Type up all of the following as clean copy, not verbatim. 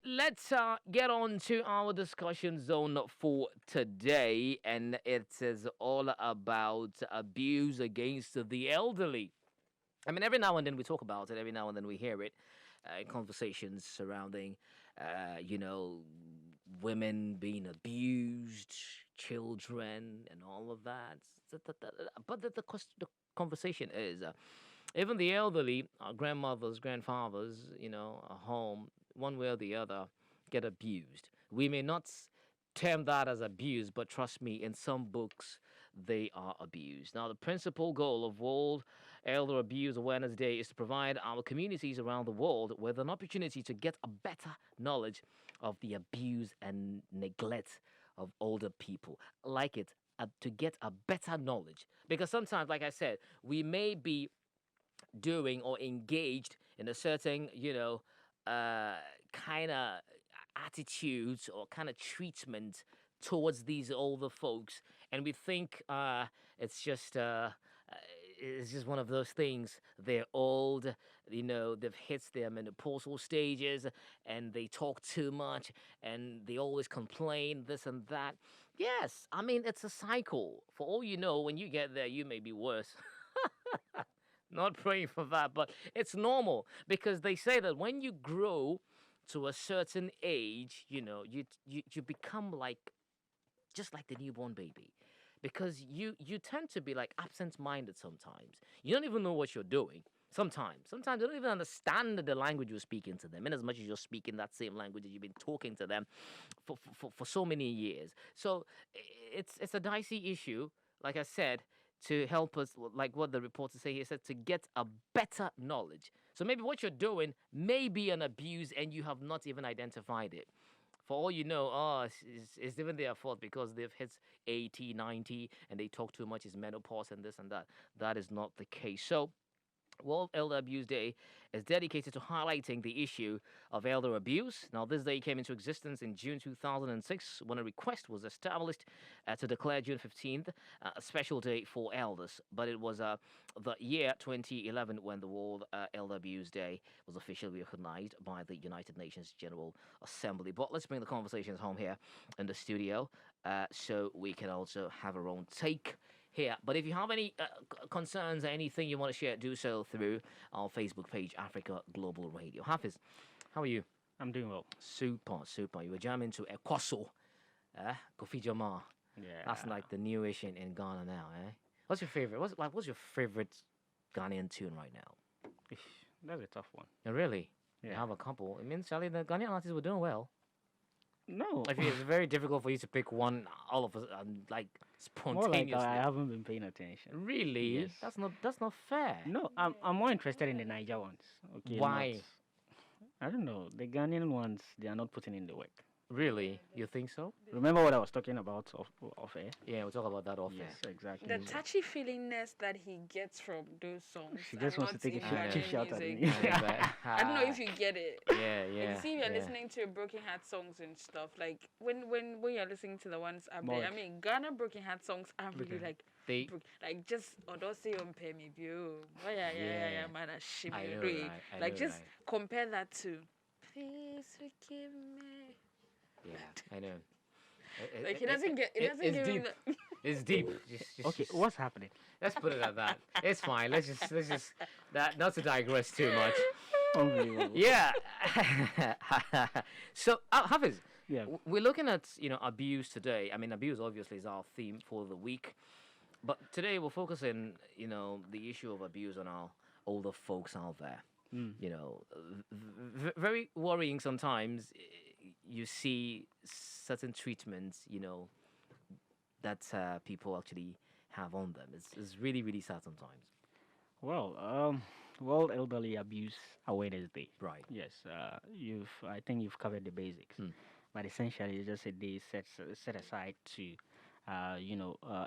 let's get on to our discussion zone for today, and it is all about abuse against the elderly. I mean, every now and then we talk about it. Every now and then we hear it in conversations surrounding, you know, women being abused, children, and all of that. But the conversation is even the elderly, our grandmothers, grandfathers, at home, one way or the other, get abused. We may not term that as abuse, but trust me, in some books, they are abused. Now, the principal goal of World Elder Abuse Awareness Day is to provide our communities around the world with an opportunity to get a better knowledge of the abuse and neglect of older people. Like it, to get a better knowledge. Because sometimes, like I said, we may be doing or engaged in a certain, uh, kind of attitudes or kind of treatment towards these older folks, and we think it's just one of those things. They're old, they've hit their menopausal stages, and they talk too much, and they always complain this and that. Yes, I mean it's a cycle. For all you know, when you get there, you may be worse. Not praying for that, but it's normal because they say that when you grow to a certain age, you become like just like the newborn baby, because you tend to be like absent-minded sometimes. You don't even know what you're doing. Sometimes you don't even understand the language you're speaking to them, in as much as you're speaking that same language that you've been talking to them for so many years. So it's a dicey issue, like I said, to help us, like what the reporter say. He said to get a better knowledge. So maybe what you're doing may be an abuse and you have not even identified it. For all you know, it's even their fault because they've hit 80, 90, and they talk too much. It's menopause and this and that. That is not the case. So World Elder Abuse Day is dedicated to highlighting the issue of elder abuse. Now, this day came into existence in June 2006 when a request was established to declare June 15th a special day for elders. But it was the year 2011 when the World Elder Abuse Day was officially recognized by the United Nations General Assembly. But let's bring the conversations home here in the studio so we can also have our own take here. But if you have any concerns or anything you want to share, do so through our Facebook page, Africa Global Radio. Hafiz, how are you? I'm doing well. Super, super. You were jamming to Ekwaso, Kofi Jama. Yeah. That's like the newish in Ghana now, eh? What's your favorite? What's your favorite Ghanaian tune right now? That's a tough one. Oh, really? Yeah. You have a couple. It means, Charlie, the Ghanaian artists were doing well. No. I feel it's very difficult for you to pick one all of us, like spontaneously. More like I haven't been paying attention. Really? Yes. That's not fair. No, I'm more interested in the Niger ones. Okay. Why? I don't know. The Ghanaian ones, they are not putting in the work. Really? You think so? Remember what I was talking about off air? Yeah, we'll talk about that off Yes, exactly. The touchy feelingness that he gets from those songs. She just are wants to not take a in shot, Ghanaian shout at music. me. I don't know if you get it. Yeah, yeah. You see, you're yeah. listening to Broken Heart songs and stuff. Like when you're listening to the ones up there, I Mod. mean, Ghana Broken Heart songs are really like They, like just Odose on pay me view. Oh yeah, man, I shame I you know, do it. right? I Like know, just right? compare that to Please forgive me. Yeah, I know. Like it doesn't get it's give him deep. the It's deep. Okay, what's happening? Let's put it at that. It's fine. Let's just that not to digress too much. Unbelievable. Yeah. So, Hafiz, Yeah. we're looking at abuse today. I mean, abuse obviously is our theme for the week, but today we're focusing the issue of abuse on our older folks out there. Mm. Very worrying sometimes. You see certain treatments, that people actually have on them. It's really, really sad sometimes. Well, World Elderly Abuse Awareness Day. Right. Yes, I think you've covered the basics, but essentially it's just a day set aside to,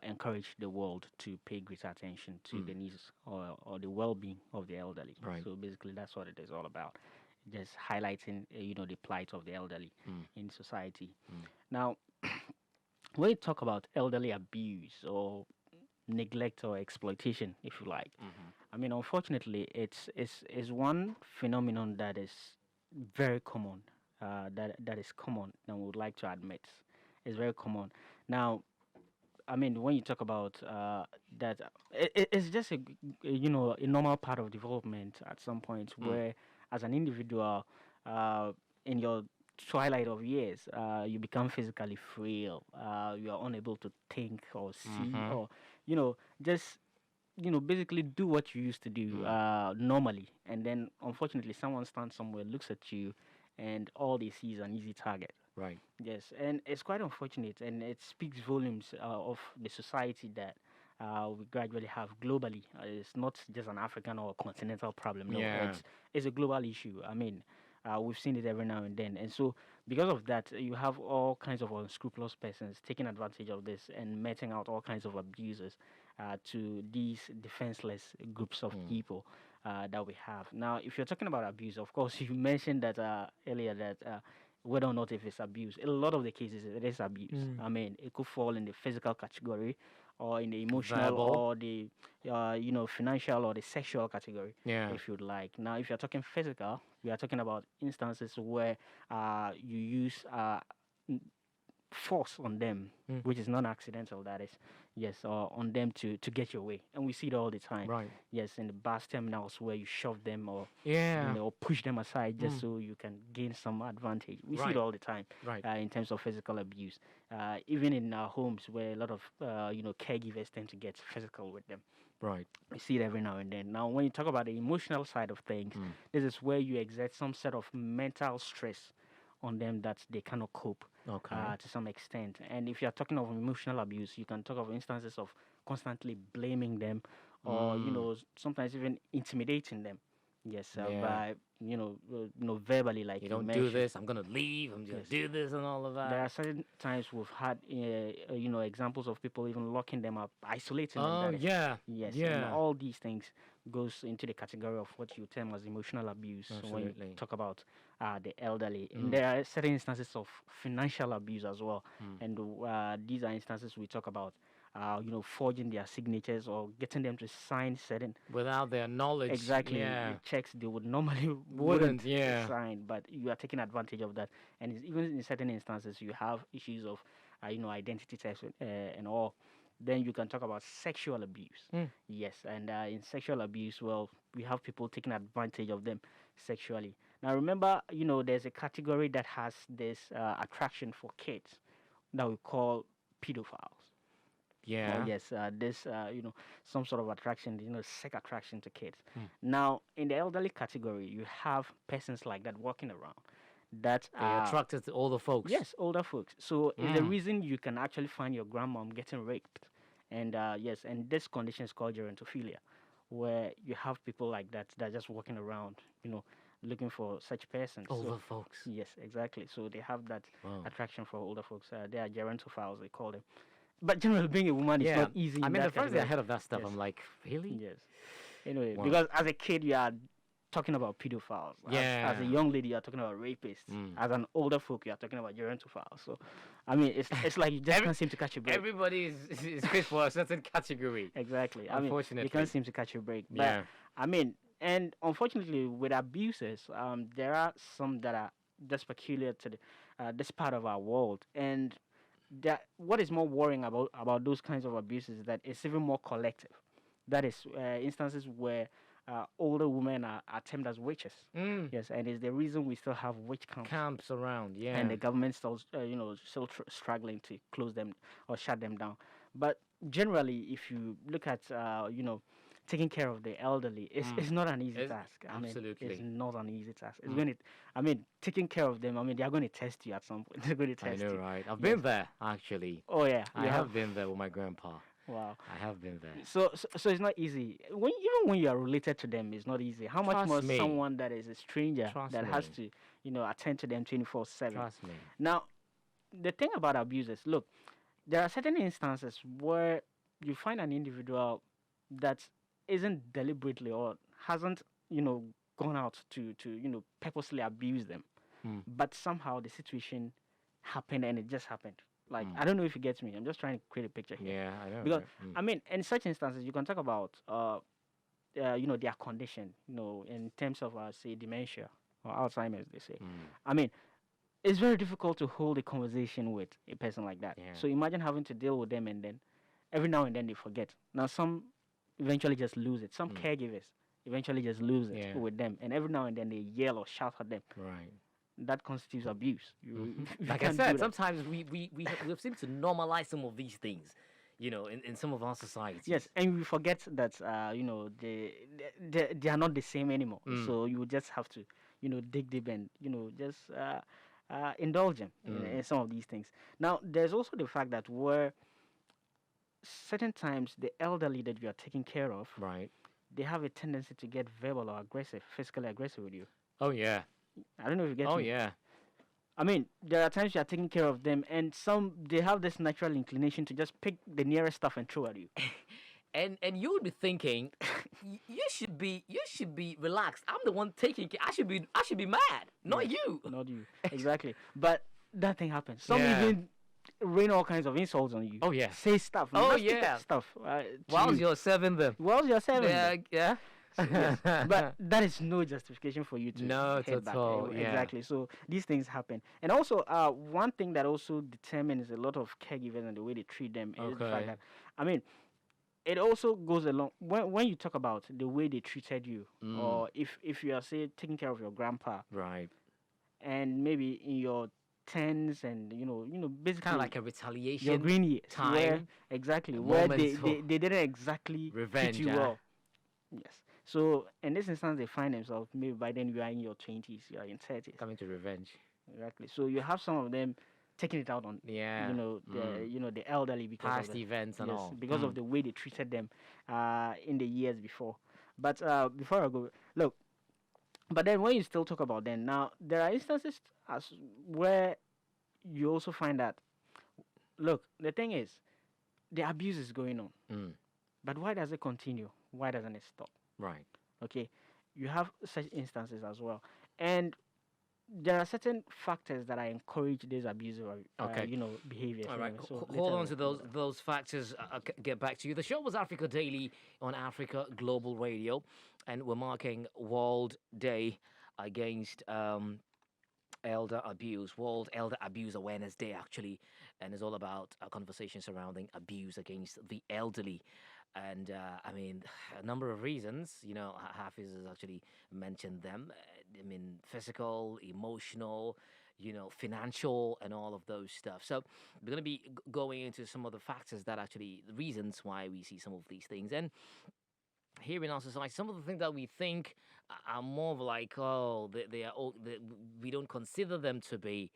encourage the world to pay greater attention to the needs or the well-being of the elderly. Right. So basically, that's what it is all about. Just highlighting, the plight of the elderly in society. Now, when you talk about elderly abuse or neglect or exploitation, if you like, I mean, unfortunately, it's one phenomenon that is very common that is common and we would like to admit. It's very common. Now, I mean, when you talk about that, it's just a normal part of development at some point where, as an individual, in your twilight of years, you become physically frail. You are unable to think or see, or just basically do what you used to do normally, and then unfortunately, someone stands somewhere, looks at you, and all they see is an easy target. Right. Yes, and it's quite unfortunate, and it speaks volumes of the society that we gradually have globally. It's not just an African or continental problem. No, Yeah. it's a global issue. I mean, we've seen it every now and then, and so because of that, you have all kinds of unscrupulous persons taking advantage of this and meting out all kinds of abuses to these defenseless groups of people that we have. Now, if you're talking about abuse, of course, you mentioned that earlier that. Whether or not if it's abuse. In a lot of the cases, it is abuse. I mean, it could fall in the physical category, or in the emotional, Verbal. or the financial or the sexual category, Yeah. if you'd like. Now, if you're talking physical, we are talking about instances where you use force on them, which is non-accidental. That is, yes, on them to get your way, and we see it all the time. Right. Yes, in the bus terminals where you shove them or Yeah. or push them aside just so you can gain some advantage. We see Right. it all the time. Right. In terms of physical abuse, even in our homes where a lot of caregivers tend to get physical with them. Right. We see it every now and then. Now, when you talk about the emotional side of things, this is where you exert some sort of mental stress on them that they cannot cope Okay. to some extent. And if you're talking of emotional abuse, you can talk of instances of constantly blaming them, or sometimes even intimidating them. Yes, Yeah. by verbally, like You don't do mentioned. this, I'm gonna leave. I'm gonna Yes. do this and all of There that. are certain times we've had, examples of people even locking them up, isolating them. Oh That is. yeah. Yes, and Yeah. all these things goes into the category of what you term as emotional abuse when you Absolutely. talk about the elderly. And there are certain instances of financial abuse as well, and these are instances we talk about. Forging their signatures or getting them to sign certain Without their knowledge. exactly Yeah. checks they would normally Wouldn't, yeah. sign, but you are taking advantage of that. And even in certain instances, you have issues of identity theft and all. Then you can talk about sexual abuse. Yes, and in sexual abuse, well, we have people taking advantage of them sexually. Now, remember, there's a category that has this attraction for kids that we call pedophiles. Yeah. Oh yes, this some sort of attraction, sex attraction to kids. Now, in the elderly category, you have persons like that walking around that They're are attracted to older folks. yes, older folks. So it's the reason you can actually find your grandmom getting raped, and yes, and this condition is called gerontophilia, where you have people like that are just walking around, looking for such persons. Older So, folks. yes, exactly. So they have that Wow. attraction for older folks. They are gerontophiles, they call them. But generally, being a woman is Yeah. not easy. I in mean, that the first day I category. heard of that stuff, Yes. I'm like, really? Yes. Anyway, Wow. because as a kid, you are talking about pedophiles. As a Yeah. young lady, you are talking about rapists. As an older folk, you are talking about gerontophiles. So, I mean, it's like you just can't seem to catch a break. Everybody is fit for a certain category. Exactly. I mean, Unfortunately. you can't seem to catch a break. But, Yeah. I mean, and unfortunately, with abuses, there are some that are just peculiar to this part of our world. And that what is more worrying about those kinds of abuses is that it's even more collective. That is instances where older women are termed as witches. Yes, and it's the reason we still have witch Camps around, yeah. and the government still still struggling to close them or shut them down. But generally, if you look at taking care of the elderly, it's not an easy task. I mean, absolutely. it's not an easy task. It's going to, I mean, taking care of them. I mean, they are going to test you at some point. They're going to I test know, you. right? I've Yes. been there, actually. Oh yeah, I you have been there with my grandpa. Wow. I have been there. So it's not easy. Even when you are related to them, it's not easy. How much Trust more me. someone that is a stranger Trust that has me. to attend to them 24/7. Trust me. Now, the thing about abusers, look, there are certain instances where you find an individual that isn't deliberately or hasn't, gone out to purposely abuse them, but somehow the situation happened and it just happened. Like, I don't know if you get me. I'm just trying to create a picture here. Yeah, I know. Because right? I mean, in such instances, you can talk about their condition, in terms of say dementia or Alzheimer's, they say. I mean, it's very difficult to hold a conversation with a person like that. Yeah. So imagine having to deal with them, and then every now and then they forget. Now some eventually just lose it. Some caregivers eventually just lose it Yeah. with them, and every now and then they yell or shout at them. Right. That constitutes abuse. You Like I can't do said, that. sometimes we seem to normalize some of these things, in some of our societies. Yes, and we forget that they are not the same anymore. So you just have to dig deep and just indulge them in some of these things. Now there's also the fact that where certain times the elderly that you are taking care of, Right. they have a tendency to get verbal or aggressive, physically aggressive with you. Oh yeah. I don't know if you get Oh me. yeah. I mean, there are times you are taking care of them, and some they have this natural inclination to just pick the nearest stuff and throw at you. And you would be thinking, you should be relaxed. I'm the one taking care. I should be mad, not Yes, you. not you. Exactly. But that thing happens. Some Yeah. even rain all kinds of insults on you. Oh, yeah. Say stuff. Oh, nasty yeah. Stuff. Whilst you're serving them. Whilst you're serving Yeah. them. Yeah. Yes. But that is no justification for you to Not head at back. all, yeah. Exactly. So these things happen. And also, one thing that also determines a lot of caregivers and the way they treat them is the Okay. fact that, I mean, it also goes along when you talk about the way they treated you, or if you are say taking care of your grandpa, Right. and maybe in your tens and basically Kind of like a your retaliation. green years, where time, exactly a where moment they didn't exactly revenge, treat you huh? well. Yes. So in this instance, they find themselves maybe by then you are in your 20s, you are in 30s. Coming to revenge. Exactly. So you have some of them taking it out on Yeah. the elderly because Past of the, events and yes, all. because of the way they treated them in the years before. But before I go, look. But then when you still talk about them now, there are instances as where you also find that, look, the thing is, the abuse is going on, Mm. but why does it continue? Why doesn't it stop? Right. Okay, you have such instances as well, and there are certain factors that I encourage this abusive Okay. behaviors. All right, anyway. So hold later on we'll to do those factors. I'll get back to you. The show was Africa Daily on Africa Global Radio, and we're marking World Day against elder abuse, World Elder Abuse Awareness Day, actually, and it's all about a conversation surrounding abuse against the elderly. And I mean, a number of reasons. Hafiz has actually mentioned them. I mean, physical, emotional, financial, and all of those stuff. So we're going to be going into some of the factors that actually the reasons why we see some of these things. And here in our society, some of the things that we think are more of like, oh, they are all, we don't consider them to be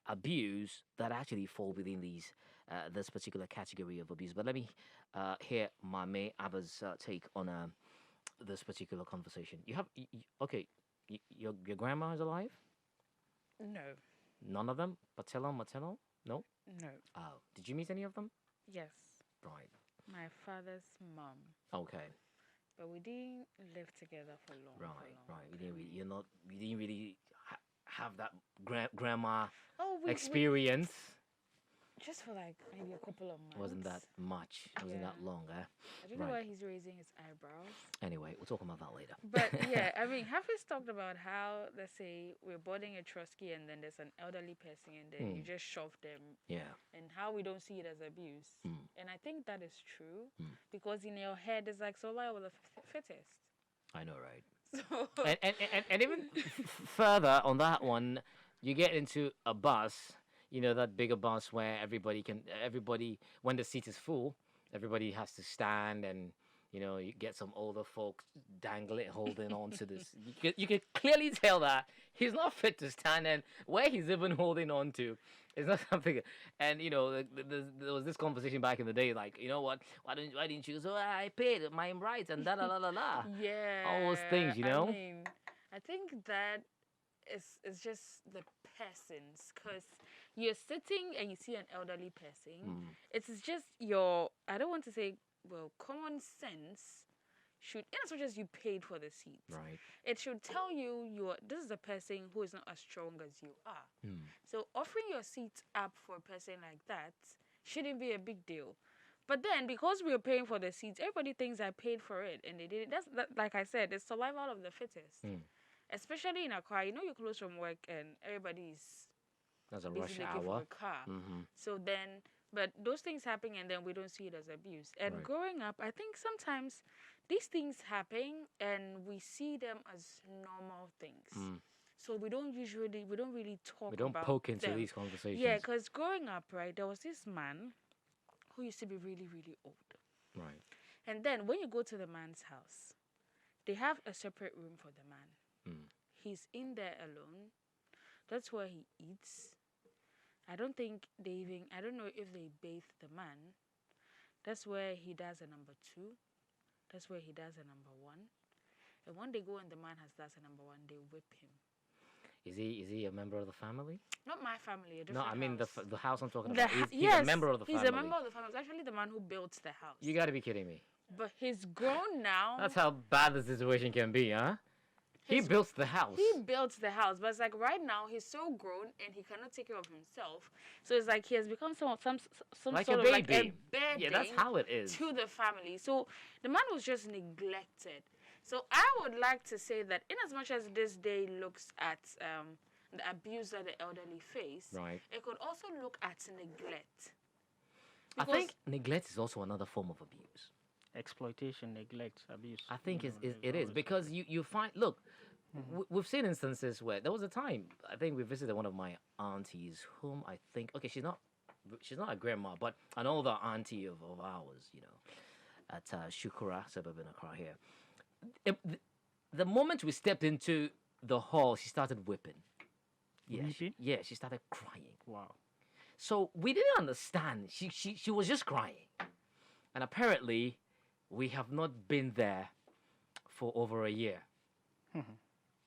abuse, that actually fall within this particular category of abuse. But let me hear my mate Abba's take on this particular conversation. You have okay, your grandma is alive? No. None of them? Patella, maternal? No. No. Oh, did you meet any of them? Yes. Right. My father's mom. Okay. But we didn't live together for long. Right, right. You didn't really have that grandma Oh, experience. just for like maybe a couple of months. Wasn't that much? Wasn't that Yeah. long, eh? I don't know right. why he's raising his eyebrows. Anyway, we'll talk about that later. But yeah, I mean, Hafiz talked about how, let's say, we're boarding a trusky and then there's an elderly person and then you just shove them, Yeah. and how we don't see it as abuse. And I think that is true because in your head it's like survival of the fittest. I know, right? So And even further on that one, you get into a bus, that bigger bus where everybody, when the seat is full, everybody has to stand, and you get some older folks holding on to this. You can clearly tell that he's not fit to stand, and where he's even holding on to is not something. And there was this conversation back in the day, like, you know what? Why didn't you? So I paid my rights and da la la la la. yeah, All those things, I mean, I think that is just the persons, because you're sitting and you see an elderly person. It's just your, I don't want to say, well, common sense should, in as much as you paid for the seat, Right. it should tell you this is a person who is not as strong as you are. So offering your seat up for a person like that shouldn't be a big deal. But then, because we are paying for the seats, everybody thinks I paid for it, and they didn't. Like I said, it's survival of the fittest. Especially in Accra, you're close from work, and everybody's That's a rush basically looking for hour. a car. Mm-hmm. So then, but those things happen, and then we don't see it as abuse. And Right. growing up, I think sometimes these things happen, and we see them as normal things. So we don't really talk We don't about poke into them. these conversations. Yeah, because growing up, right, there was this man who used to be really, really old. Right. And then when you go to the man's house, they have a separate room for the man. He's in there alone. That's where he eats. I don't know if they bathe the man. That's where he does a number 2. That's where he does a number 1. And when they go and the man has does a number 1, they whip him. Is he a member of the family? Not my family, a No, different I mean house. the house I'm talking The about. ha- He's yes, a member of the family. He's a member of the family. It's actually the man who built the house. You got to be kidding me. But he's grown now. That's how bad the situation can be, huh? He built the house. He built the house, but it's like right now he's so grown and he cannot take care of himself. So it's like he has become some like sort a of baby. like a burden Yeah, that's how it is. to the family. So the man was just neglected. So I would like to say that in as much as this day looks at the abuse that the elderly face, Right. it could also look at neglect. I think neglect is also another form of abuse. Exploitation, neglect, abuse. I think you know, it is always- because you find, look, we've seen instances where there was a time, I think we visited one of my aunties whom I think, okay, she's not a grandma, but an older auntie of ours, at Shukura suburb in Accra here. The moment we stepped into the hall, she started whipping. Yeah, Weeping? she started crying. Wow. So we didn't understand. She was just crying. And apparently, we have not been there for over a year.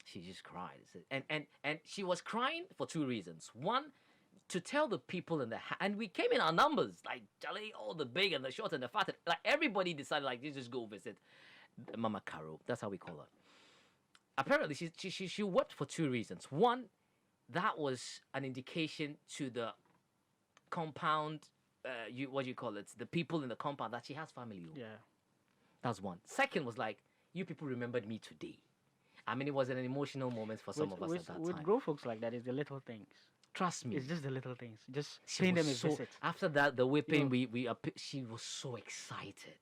She just cried. And she was crying for 2 reasons. One, to tell the people in the and we came in our numbers, like Charlie, all the big and the short and the fat. Like everybody decided, like, let's just go visit Mama Caro. That's how we call her. Apparently, she wept for 2 reasons. One, that was an indication to the compound, what do you call it? The people in the compound that she has family over. Yeah. That's one. Second was like, you people remembered me today. I mean, it was an emotional moment for some of us at that with time. grown folks like that, it's the little things. Trust me. It's just the little things. Just She paying was them a so, visit. after that, the whipping, she was so excited.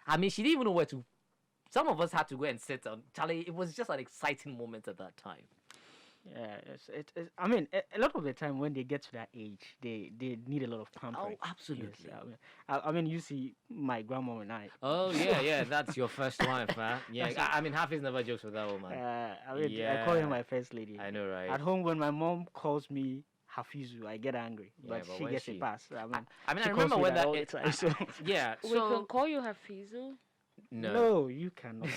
I mean, she didn't even know where to. Some of us had to go and sit on. Charlie, it was just an exciting moment at that time. Yeah, it's I mean, a lot of the time when they get to that age, they need a lot of pampering. Oh, absolutely. Yes, I mean, you see my grandma and I. Oh, yeah, that's your first wife, huh? Yeah, I mean, Hafiz never jokes with that woman. I mean, I call her my first lady. I know, right? At home, when my mom calls me Hafizu, I get angry, Yeah, but but she when gets she- a pass. I mean, she I calls remember me when that. all the time, so Yeah, We can so. call you Hafizu. no, you cannot.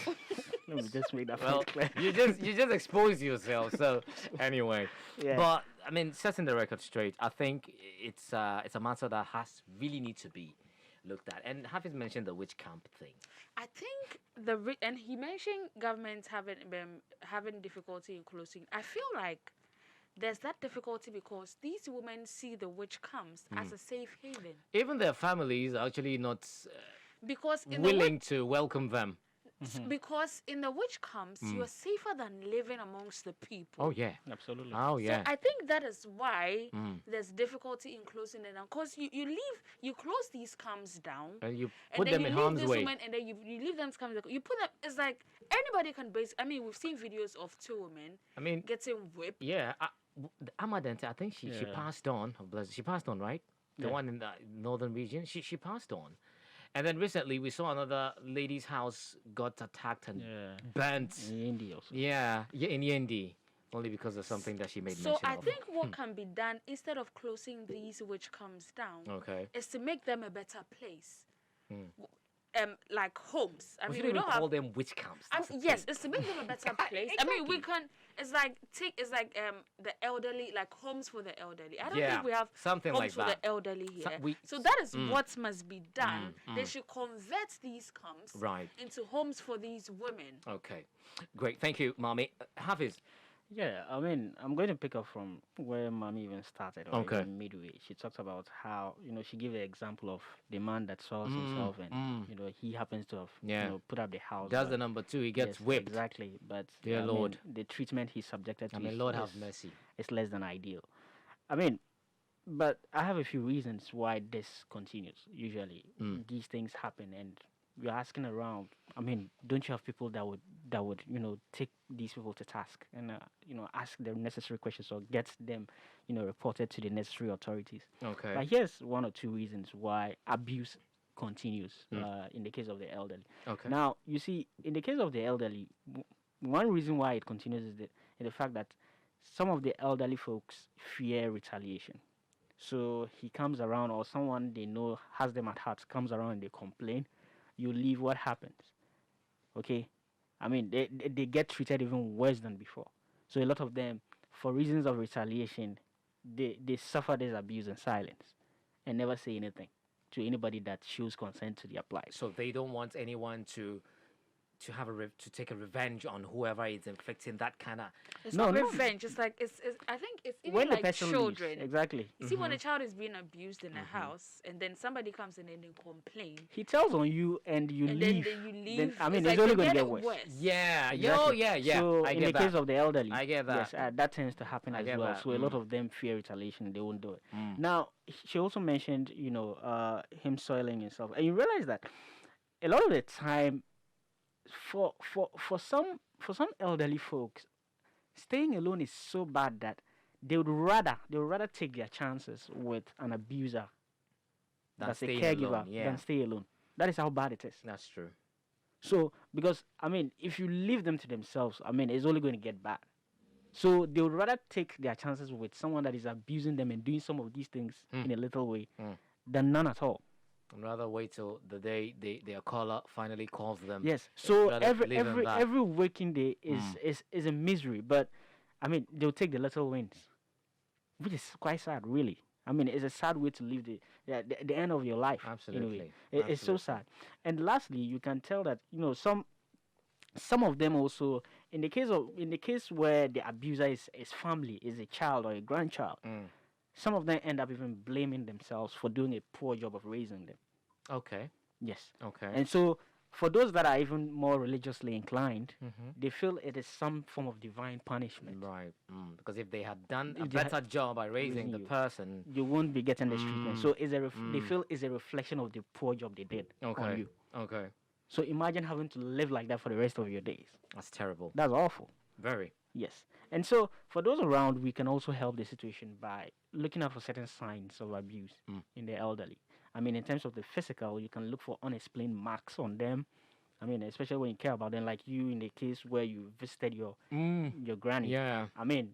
Let me just make that Well, point clear. you just expose yourself. So anyway, Yeah. but I mean, setting the record straight, I think it's a matter that really need to be looked at. And Hafiz mentioned the witch camp thing. I think and he mentioned governments having difficulty in closing. I feel like there's that difficulty because these women see the witch camps as a safe haven. Even their families are actually not Because in willing to welcome them. because in the witch camps, you are safer than living amongst the people. Oh yeah. Absolutely. Oh yeah. So I think that is why there's difficulty in closing it down. Because you close these camps down. And you And put then them you in leave harm's this way. woman, and then you leave them to come. You put them. It's like anybody can I mean, we've seen videos of 2 women I mean, getting whipped. yeah. Amadente, I think she Yeah. passed on. She passed on, right? The Yeah. one in the northern region. She passed on. And then recently we saw another lady's house got attacked and Yeah. burnt. In India also. Yeah, in Yendi. Only because of something that she made So mention I of. think what can be done instead of closing these which comes down Okay. is to make them a better place. Like homes. I We mean, shouldn't we even don't have. call them witch camps. That's the Yes, thing. it's to make them a better place. I mean, we can. It's like the elderly, like homes for the elderly. I don't Yeah, think we have something homes like for that. the elderly here. we- So that is what must be done. They should convert these camps Right. into homes for these women. Okay. Great. Thank you, Mommy. Hafiz. Yeah, I mean, I'm going to pick up from where Mommy even started, or Okay. even midway. She talked about how, she gave an example of the man that sells himself, and he happens to have, Yeah. put up the house. That's but- the number 2. He gets yes, whipped. Exactly, but Dear I mean, Lord. the treatment he's subjected to I mean, is, Lord have is, mercy. is less than ideal. I mean, but I have a few reasons why this continues. Usually, these things happen, and you're asking around. I mean, don't you have people that would take these people to task and ask them necessary questions or get them reported to the necessary authorities? Okay. But here's one or two reasons why abuse continues Mm. in the case of the elderly. Okay. Now, you see, in the case of the elderly, one reason why it continues is the fact that some of the elderly folks fear retaliation. So he comes around, or someone they know has them at heart comes around and they complain. You leave, what happens? Okay? I mean, they get treated even worse than before. So a lot of them, for reasons of retaliation, they suffer this abuse in silence and never say anything to anybody that shows consent to their plight. So they don't want anyone to have to take a revenge on whoever is inflicting that kind of. It's No, not no. revenge. It's like it's. I think it's even When the like person children. leaves, exactly. You see, when a child is being abused in a house, and then somebody comes in and they complain, He tells on you and you and leave. then you leave. I mean, it's it's like only they going to get get it worse. Yeah. Exactly. Yeah. So I in get the that. case of the elderly, I get that. yes, that tends to happen I as get well. that. So a lot of them fear retaliation; they won't do it. Mm. Now, she also mentioned, him soiling himself, and you realize that a lot of the time, for some elderly folks, staying alone is so bad that they would rather take their chances with an abuser that's a staying caregiver alone. Yeah. than stay alone. That is how bad it is. That's true. So, because I mean, if you leave them to themselves, I mean, it's only going to get bad. So they would rather take their chances with someone that is abusing them and doing some of these things in a little way than none at all. I'd rather wait till the day their caller finally calls them. Yes. So rather every leave them every that. every waking day is a misery. But I mean, they'll take the little wins, which is quite sad, really. I mean, it's a sad way to live the end of your life. Absolutely. Anyway, it's so sad. And lastly, you can tell that some of them also, in the case where the abuser is family, is a child or a grandchild, some of them end up even blaming themselves for doing a poor job of raising them. Okay. Yes. Okay. And so for those that are even more religiously inclined, they feel it is some form of divine punishment. Right. Because if they had done a If they had- better job by raising the you. person. You won't be getting this treatment. So they feel it's a reflection of the poor job they did on Okay. you. Okay. So imagine having to live like that for the rest of your days. That's terrible. That's awful. Very. Yes. And so for those around, we can also help the situation by looking out for certain signs of abuse in the elderly. I mean, in terms of the physical, you can look for unexplained marks on them. I mean, especially when you care about them, like you in the case where you visited your granny. Yeah. I mean,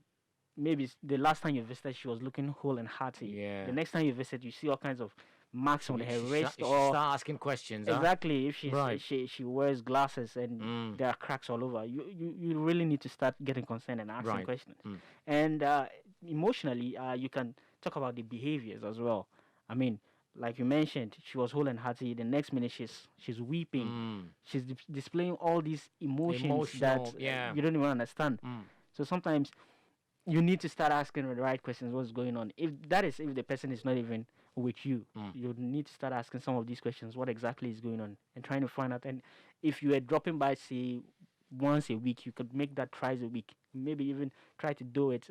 maybe the last time you visited, she was looking whole and hearty. Yeah. The next time you visit, you see all kinds of marks on her She wrist, start asking questions. Huh? exactly. If Right. she wears glasses and there are cracks all over, you really need to start getting concerned and asking Right. questions. And emotionally, you can talk about the behaviors as well. I mean, like you mentioned, she was whole and hearty. The next minute, she's weeping. She's displaying all these emotions that Emotional, yeah. you don't even understand. So sometimes you need to start asking the right questions. What's going on? If the person is not even with you, you need to start asking some of these questions. What exactly is going on, and trying to find out. And if you are dropping by, say, once a week, you could make that twice a week. Maybe even try to do it.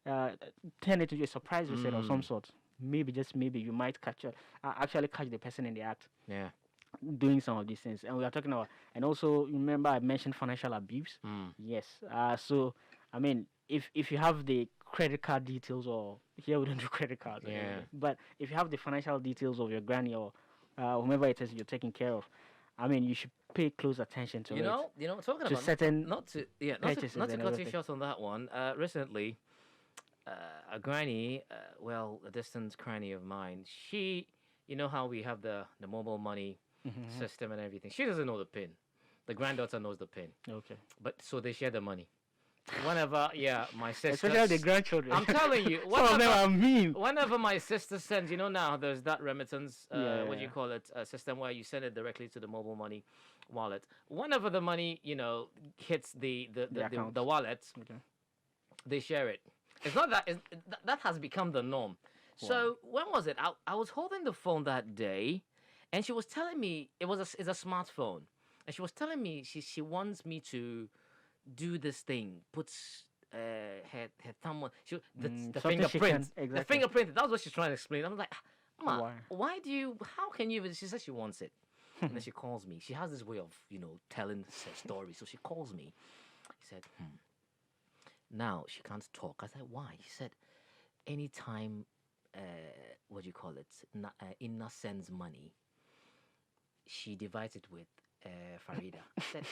Turn it into a surprise visit of some sort. Maybe, just maybe, you might actually catch the person in the act Yeah. doing some of these things. And we are talking about, and also remember I mentioned financial abuse. Yes. So I mean, if you have the credit card details, or here we don't do credit cards, or Yeah. anything, but if you have the financial details of your granny or whomever it is you're taking care of, I mean, you should pay close attention to You it. know, talking To about certain not to purchases not to and cut you everything. short on that one. Recently, a granny, a distant granny of mine, she, you know how we have the mobile money system and everything. She doesn't know the pin. The granddaughter knows the pin, Okay. but so they share the money. Whenever, my sister, Especially the grandchildren. I'm telling you, some of them are mean. whenever my sister sends, now there's that remittance, what do you Yeah. call it, system where you send it directly to the mobile money wallet. Whenever the money, hits the account. wallet, Okay. they share it. It's not that that has become the norm. So when was it? I was holding the phone that day, and she was telling me it's a smartphone, and she was telling me she wants me to do this thing, put her thumb on the something she can- fingerprint. The exactly. fingerprint. That's what she's trying to explain. I'm like, Ma, Why? why do you? How can you even? She says she wants it, and then she calls me. She has this way of telling her story. So she calls me. She said, now she can't talk. I said, why? She said, anytime, what do you call it? Inna sends money, she divides it with Farida. I said,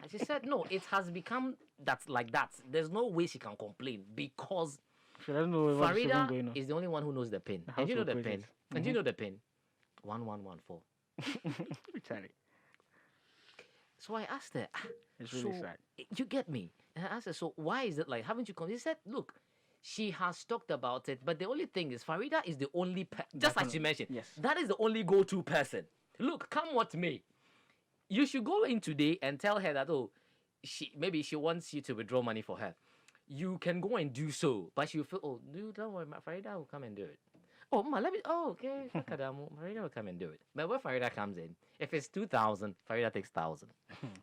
and she said, no, it has become that's like that. There's no way she can complain because She doesn't know what's even Farida going on. is the only one who knows the pin. The And you know household the pin. process. And you know the pin. 1114. Charlie, So I asked her, it's really so sad. you get me? And I asked her, so why is it like, haven't you come? She said, look, she has talked about it, but the only thing is Farida is the only, just like you mentioned, Yes. that is the only go-to person. Look, come what may. You should go in today and tell her that, oh, maybe she wants you to withdraw money for her. You can go and do so, but she'll feel, oh, dude, don't worry, Farida will come and do it. Oh, ma, okay, Farida will come and do it. But when Farida comes in, if it's 2,000, Farida takes 1,000.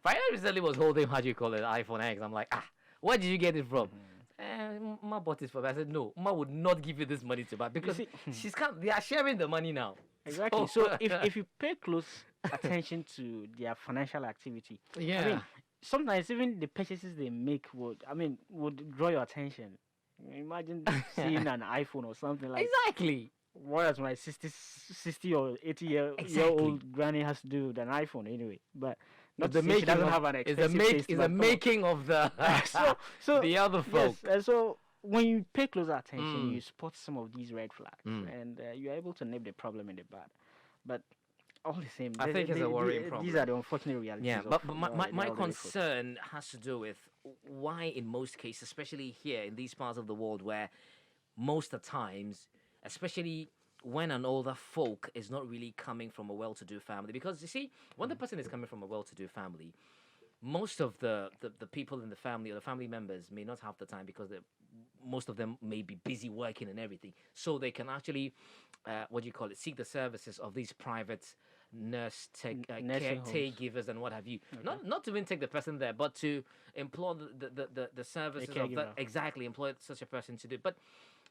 Farida recently was holding, how do you call it, iPhone X. I'm like, where did you get it from? Ma bought it for me. I said, no, Ma would not give you this money to buy because they are sharing the money now. Exactly. So if you pay close attention to their financial activity, Yeah. I mean, sometimes even the purchases they make would draw your attention. Imagine seeing an iPhone or something like. Exactly. Whereas my 60 or 80-year-old Exactly. granny has to do with an iPhone anyway. But not the to say she doesn't making have an is expensive the taste, is but the come on. making of the so the other folk. Yes, and so when you pay closer attention, you spot some of these red flags, and you're able to nip the problem in the bud. But all the same, I think it's a worrying problem. These are the unfortunate realities. Yeah, of, but my the elderly folk. concern has to do with why, in most cases, especially here in these parts of the world, where most of the times, especially when an older folk is not really coming from a well-to-do family, because you see, when the person is coming from a well-to-do family, most of the people in the family or the family members may not have the time because most of them may be busy working and everything, so they can actually, seek the services of these private nursing homes. caregivers and what have you. Not to even take the person there, but to employ the services of caregiver. that. Exactly, employ such a person to do. But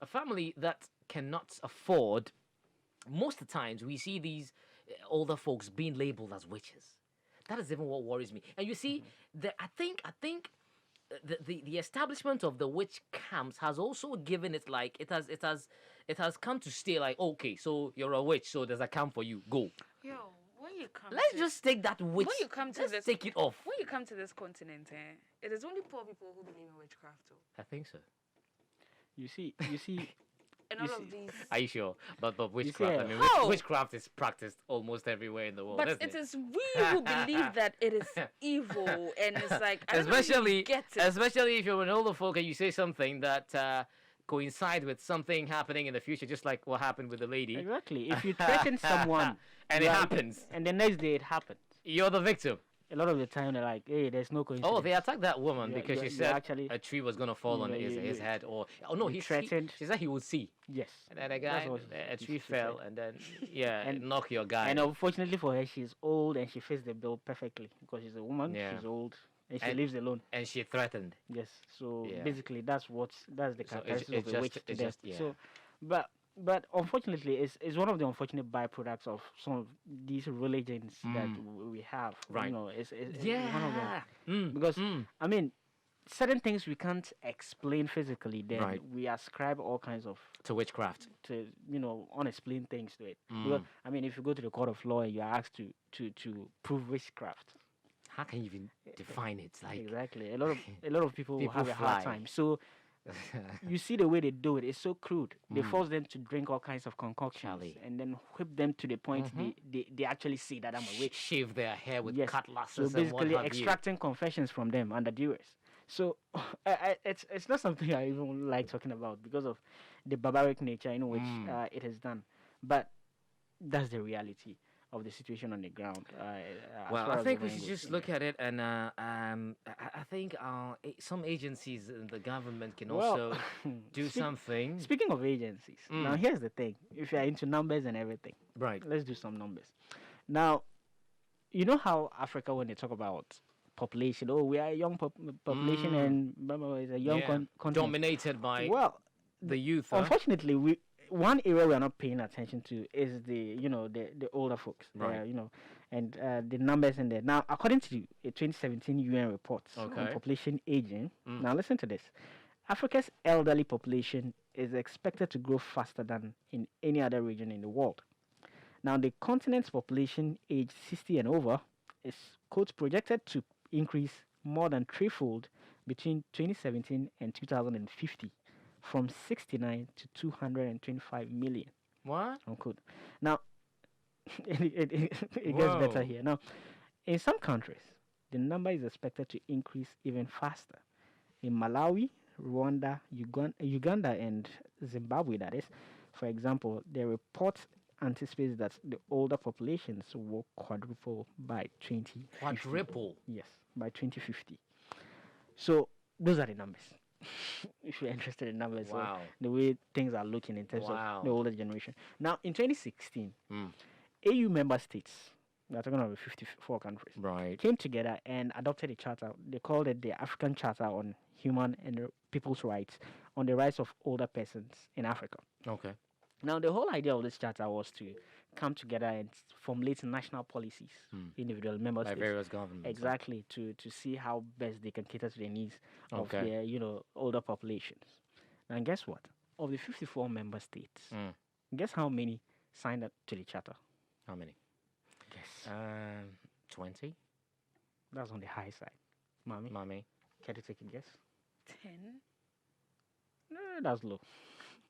a family that cannot afford, most of the times we see these older folks being labeled as witches. That is even what worries me. And you see, I think the establishment of the witch camps has also given it like it has come to stay like, okay, so you're a witch, so there's a camp for you. Go. Yo, when you come Let's to, just take that witch. when you come to let's this, take it off. when you come to this continent, it is only poor people who believe in witchcraft, too. I think so. You see, And You all see- of these. Are you sure? But witchcraft, I mean, How? witchcraft is practiced almost everywhere in the world, But isn't it is we who believe that it is evil, and it's like I don't know if you especially get it. especially if you're an older folk and you say something that coincide with something happening in the future, just like what happened with the lady, exactly. If you threaten someone, and you it are- happens, and the next day it happens. you're the victim. A lot of the time they're like, "Hey, there's no coincidence." Oh, they attacked that woman Yeah, because you- she you said actually- a tree was gonna fall on you- his you- head, or no, you he threatened. She said he would see, Yes. and then a That's guy, what a she tree said. fell, and then And- knock your guy. And unfortunately for her, she's old and she fits the bill perfectly because she's a woman. Yeah. She's old and she And- lives alone. And she threatened. Yes. So Yeah. basically, that's the So characteristic of it's a witch. just- to it's them. just- yeah. So, but unfortunately, it's one of the unfortunate byproducts of some of these religions that we have. Right. You know, it's one of them. Yeah. Mm, Because mm. I mean, certain things we can't explain physically. Then Right. we ascribe all kinds of To witchcraft. to unexplained things to it. Because I mean, if you go to the court of law and you are asked to prove witchcraft, How can you even define it? Like, exactly, a lot of people will People have a hard fly. time. So you see the way they do it; it's so crude. They force them to drink all kinds of concoctions Charlie. and then whip them to the point they actually see that I'm a witch. shave their hair with Yes. cutlasses So and basically, what have extracting confessions from them under duress. So it's not something I even like talking about because of the barbaric nature in which it is done. But that's the reality of the situation on the ground. As Well, far I as think the we mind should goes. just look at it, and I think some agencies in the government can also do something. Speaking of agencies, now here's the thing: if you're into numbers and everything, Right. let's do some numbers. Now, you know how Africa, when they talk about population. Oh, we are a young population, and blah, blah, blah, it's a young Yeah. continent. Dominated by Well, the youth. Huh? unfortunately, one area we are not paying attention to is the older folks. Right. And the numbers in there. Now, according to a 2017 UN report on Okay. population aging, now listen to this. Africa's elderly population is expected to grow faster than in any other region in the world. Now, the continent's population aged 60 and over is, quote, projected to increase more than threefold between 2017 and 2050, from 69 to 225 million, What? unquote. Now, it gets better Whoa. here. Now, in some countries, the number is expected to increase even faster. In Malawi, Rwanda, Uganda, and Zimbabwe, that is, for example, the report anticipates that the older populations will quadruple by 2050. Quadruple. Yes, by 2050. So those are the numbers. If you're interested in numbers, so Wow. the way things are looking in terms Wow. of the older generation. Now, in 2016, Mm. AU member states, we are talking about 54 countries, Right. came together and adopted a charter. They called it the African Charter on Human and People's Rights, on the rights of older persons in Africa. Okay. Now, the whole idea of this charter was to come together and formulate national policies, individual member By states. various governments. huh? Exactly, to see how best they can cater to the needs of Okay. their older populations. And guess what? Of the 54 member states, Mm. guess how many signed up to the charter? How many? Guess. 20. That's on the high side. Mommy, Mommy. care to take a guess? 10. That's low.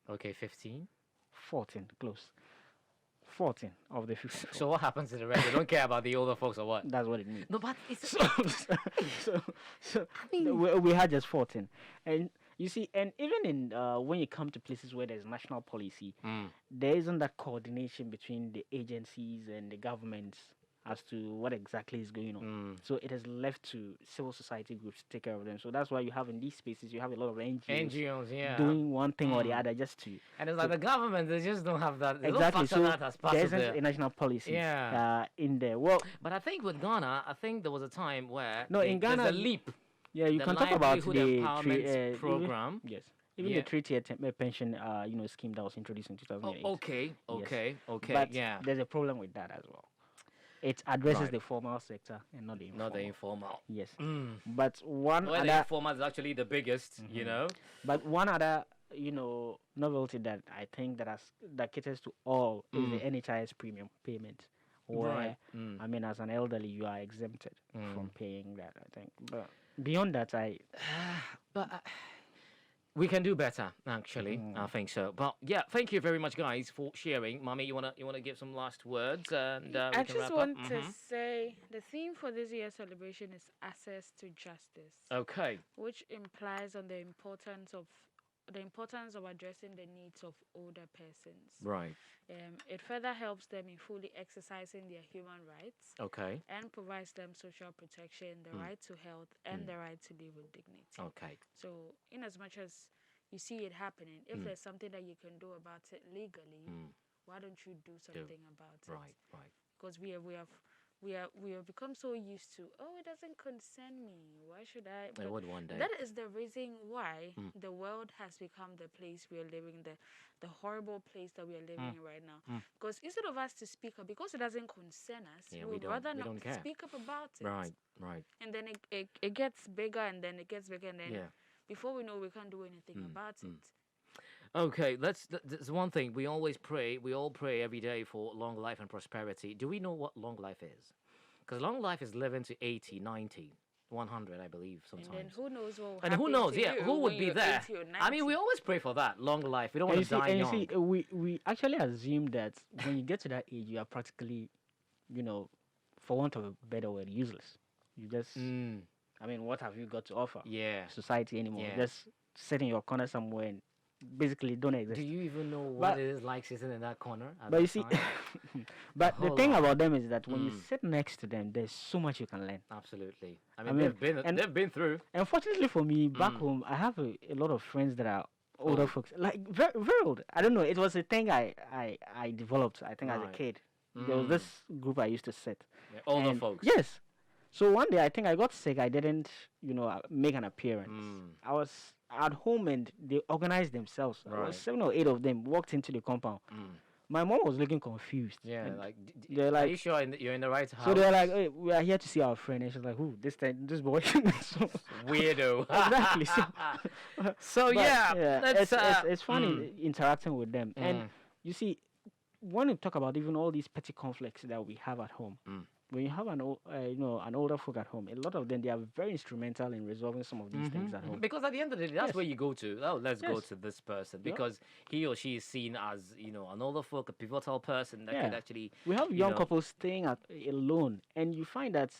Okay, 15. 14, close. 14 of the 54. So what happens to the rest? They don't care about the older folks or what? That's what it means. No, but it's So mean- we had just 14. And you see, and even in when you come to places where there's national policy, there isn't that coordination between the agencies and the governments as to what exactly is going on. So it is left to civil society groups to take care of them. So that's why you have in these spaces, you have a lot of NGOs, NGOs, yeah. doing one thing or the other just to... And it's like the government, they just don't have that. They Exactly, don't factor so that as part there of isn't the. a national policy Yeah. in there. Well, But I think with Ghana, I think there was a time where No, in there's Ghana, a leap. yeah, you The can talk about livelihood the empowerment program. Yes. Even Yeah. the three-tier pension, scheme that was introduced in 2008. Oh, okay, okay, okay, But yeah. there's a problem with that as well. It addresses Right. the formal sector and not the informal. Not the informal. Yes. Mm. But one Well, the other, informal is actually the biggest, you know. but one other, novelty that I think that caters to all is the NHIS premium payment, where Right. Mm. I mean, as an elderly, you are exempted from paying that. I think, but beyond that, But we can do better, actually. I think so. But yeah, thank you very much, guys, for sharing. Mommy, you wanna give some last words, and I we can just wrap want up. to say the theme for this year's celebration is access to justice, Okay. which implies on the importance of addressing the needs of older persons. Right. It further helps them in fully exercising their human rights Okay. and provides them social protection, the right to health, and the right to live with dignity. Okay. So, in as much as you see it happening, if there's something that you can do about it legally, why don't you do something about it? Right. Right. Because we have become so used to, oh, it doesn't concern me. Why should I? I But would one day. that is the reason why the world has become the place we are living, the horrible place that we are living in right now. Because instead of us to speak up, because it doesn't concern us, Yeah, we we would don't- rather we not don't care. speak up about it. Right. Right. And then it gets bigger, and then it gets bigger, and then Yeah. before we know, we can't do anything about it. Okay, there's one thing we always pray. We all pray every day for long life and prosperity. Do we know what long life is? Because long life is living to 80, 90, 100, I believe, And then sometimes. who knows what will And who happen knows? to Yeah, you who would when be you're there? 80 or I mean, we 90. always pray for that long life. We don't and want you to see, die and young. you see, we actually assume that when you get to that age, you are practically, for want of a better word, useless. You just, I mean, what have you got to offer Yeah. society anymore? Yeah. Just sit in your corner somewhere and basically don't exist. Do you even know what But- it is like sitting in that corner? At But you that see, time? but the whole thing lot. about them is that when you sit next to them, there's so much you can learn. Absolutely. I mean, mean, and- they've been through. And fortunately for me, back home, I have a lot of friends that are older folks, like very, very old. I don't know. It was a thing I developed, I think, as a Right. kid. There was this group I used to sit. Yeah, older and folks. Yes. So one day, I think I got sick. I didn't, make an appearance. I was at home and they organized themselves. There was Right. 7 or 8 of them walked into the compound. My mom was looking confused. Yeah, and like, they're are like, you sure you're in the right house? so they're like, hey, we are here to see our friend. And she's like, who? This boy. So, Weirdo. exactly. So But, yeah, let's. it's funny interacting with them. And you see, when we talk about even all these petty conflicts that we have at home, when you have an older folk at home, a lot of them they are very instrumental in resolving some of these things at home. Because at the end of the day, that's Yes. where you go to. Oh, let's go Yes. to this person Yeah. because he or she is seen as an older folk, a pivotal person that could Yeah. actually. We have you young know- couples staying alone, and you find that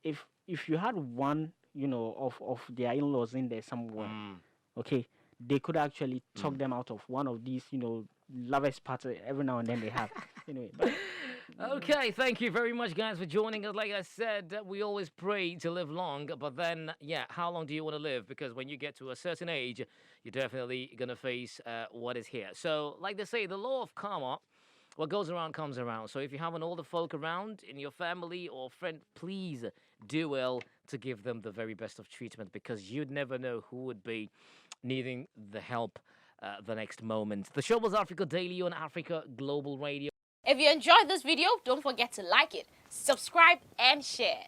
if you had one, of their in-laws in there somewhere, okay, they could actually talk them out of one of these, lovers party every now and then they have. Anyway, but Okay, thank you very much, guys, for joining us. Like I said, we always pray to live long, but then, how long do you want to live? Because when you get to a certain age, you're definitely going to face what is here. So, like they say, the law of karma, what goes around comes around. So, if you have an older folk around in your family or friend, please do well to give them the very best of treatment because you'd never know who would be needing the help the next moment. The show was Africa Daily on Africa Global Radio. If you enjoyed this video, don't forget to like it, subscribe, and share.